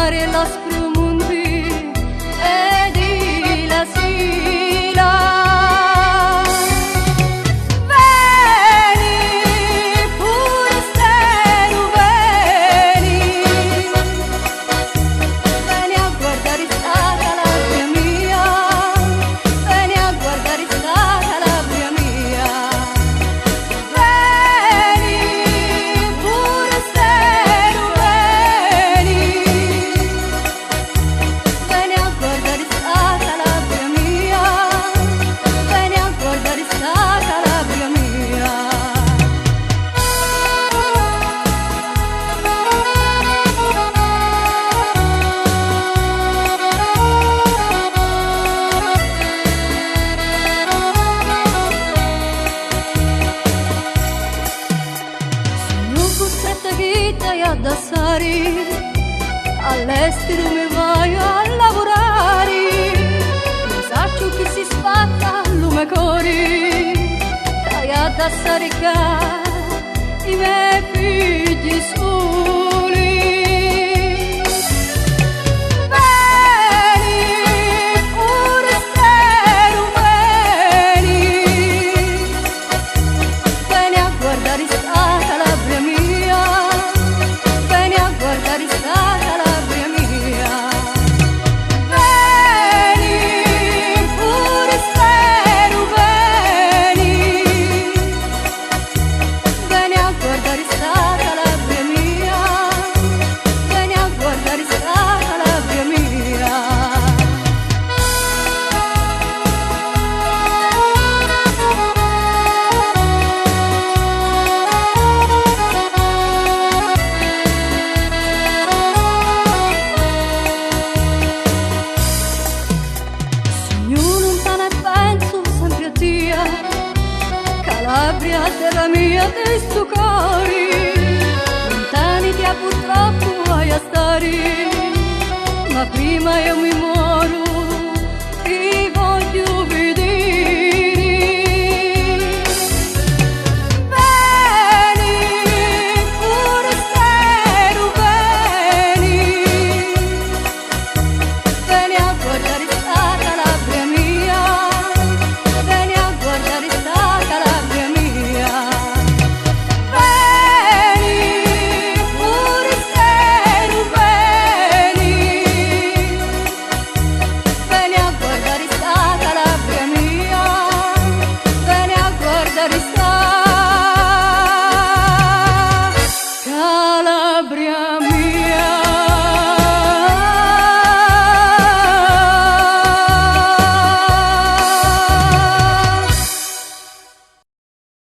mare e la sprumundi e di la sila. Veni pure steru, veni a guardare sta Calabria mia, veni a guardare sta Calabria mia. Veni pure steru, veni a guardare sta Calabria mia, veni a guardare sta Calabria mia. Sogno con stretta vita e ad assari, all'estero mi vai a lavorare, non saccio che si spatta lume cori, dai ad assare i miei figli soli. Veni pure steru, veni a guardare sta Calabria mia, veni a guardare sta Calabria mia. Veni pure steru, veni a guardare sta Calabria mia, veni a guardare sta Calabria mia. Sogno lontana e penso sempre a Dio, Calabria terra mia dei sto cori, lontani che purtroppo vai a stare, ma prima io mi muoio.